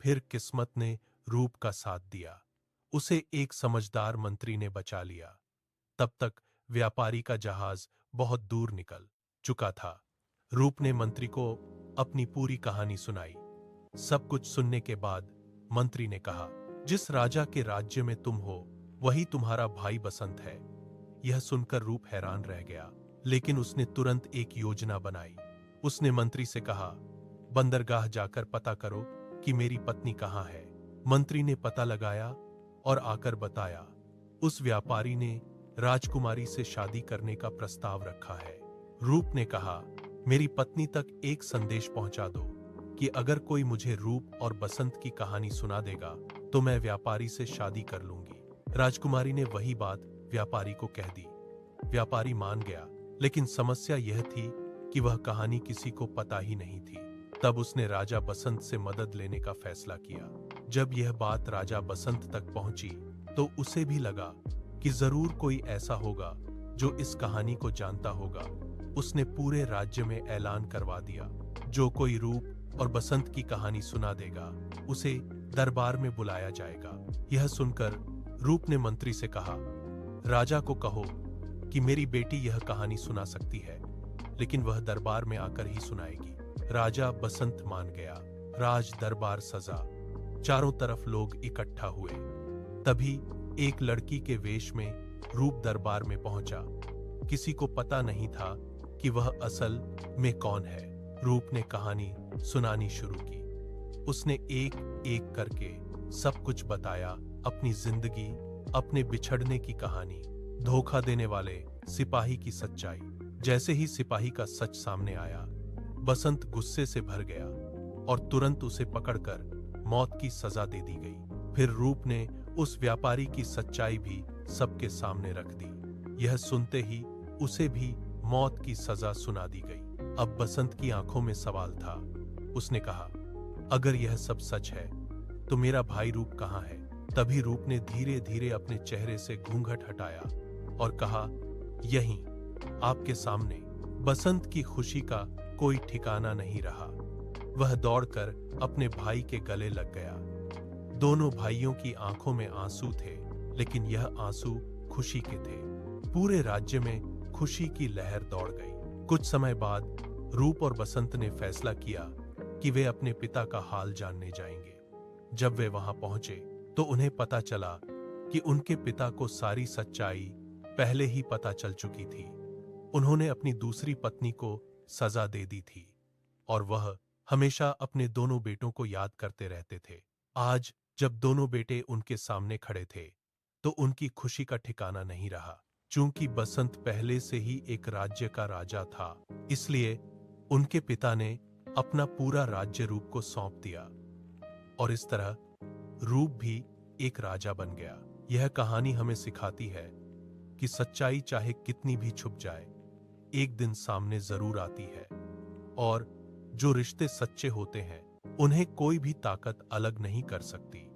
फिर किस्मत ने रूप का साथ दिया। उसे एक समझदार मंत्री ने बचा लिया। तब तक व्यापारी का जहाज बहुत दूर निकल चुका था। रूप ने मंत्री को अपनी पूरी कहानी सुनाई। सब कुछ सुनने के बाद मंत्री ने कहा, जिस राजा के राज्य में तुम हो वही तुम्हारा भाई बसंत है। यह सुनकर रूप हैरान रह गया, लेकिन उसने तुरंत एक योजना बनाई। उसने मंत्री से कहा, बंदरगाह जाकर पता करो कि मेरी पत्नी कहाँ है। मंत्री ने पता लगाया और आकर बताया, उस व्यापारी ने राजकुमारी से शादी करने का प्रस्ताव रखा है। रूप ने कहा, मेरी पत्नी तक एक संदेश पहुंचा दो कि अगर कोई मुझे रूप और बसंत की कहानी सुना देगा तो मैं व्यापारी से शादी कर लूंगी। राजकुमारी ने वही बात व्यापारी को कह दी। व्यापारी मान गया, लेकिन समस्या यह थी कि वह कहानी किसी को पता ही नहीं थी। तब उसने राजा बसंत से मदद लेने का फैसला किया। जब यह बात राजा बसंत तक पहुंची तो उसे भी लगा कि जरूर कोई ऐसा होगा जो इस कहानी को जानता होगा। उसने पूरे राज्य में ऐलान करवा दिया, जो कोई रूप और बसंत की कहानी सुना देगा उसे दरबार में बुलाया जाएगा। यह सुनकर रूप ने मंत्री से कहा, राजा को कहो कि मेरी बेटी यह कहानी सुना सकती है, लेकिन वह दरबार में आकर ही सुनाएगी। राजा बसंत मान गया। राज दरबार सजा। चारों तरफ लोग इकट्ठा हुए। तभी एक लड़की के वेश में रूप दरबार में पहुंचा। किसी को पता नहीं था कि वह असल में कौन है। रूप ने कहानी सुनानी शुरू की। उसने एक एक करके सब कुछ बताया, अपनी जिंदगी, अपने बिछड़ने की कहानी, धोखा देने वाले सिपाही की सच्चाई। जैसे ही सिपाही का सच सामने आया, बसंत गुस्से से भर गया और तुरंत उसे पकड़कर मौत की सजा दे दी गई। फिर रूप ने उस व्यापारी की सच्चाई भी सबके सामने रख दी। यह सुनते ही उसे भी मौत की सजा सुना दी गई। अब बसंत की आंखों में सवाल था। उसने कहा, अगर यह सब सच है तो मेरा भाई रूप कहाँ है? तभी रूप ने धीरे धीरे अपने चेहरे से घूंघट हटाया और कहा, यहीं आपके सामने। बसंत की खुशी का कोई ठिकाना नहीं रहा। वह दौड़कर अपने भाई के गले लग गया। दोनों भाइयों की आंखों में आंसू थे, लेकिन यह आंसू खुशी के थे। पूरे राज्य में खुशी की लहर दौड़ गई। कुछ समय बाद रूप और बसंत ने फैसला किया कि वे अपने पिता का हाल जानने जाएंगे। जब वे वहां पहुंचे तो उन्हें पता चला कि उनके पिता को सारी सच्चाई पहले ही पता चल चुकी थी। उन्होंने अपनी दूसरी पत्नी को सजा दे दी थी और वह हमेशा अपने दोनों बेटों को याद करते रहते थे। आज जब दोनों बेटे उनके सामने खड़े थे तो उनकी खुशी का ठिकाना नहीं रहा। चूंकि बसंत पहले से ही एक राज्य का राजा था, इसलिए उनके पिता ने अपना पूरा राज्य रूप को सौंप दिया और इस तरह रूप भी एक राजा बन गया। यह कहानी हमें सिखाती है कि सच्चाई चाहे कितनी भी छुप जाए, एक दिन सामने जरूर आती है और जो रिश्ते सच्चे होते हैं उन्हें कोई भी ताकत अलग नहीं कर सकती।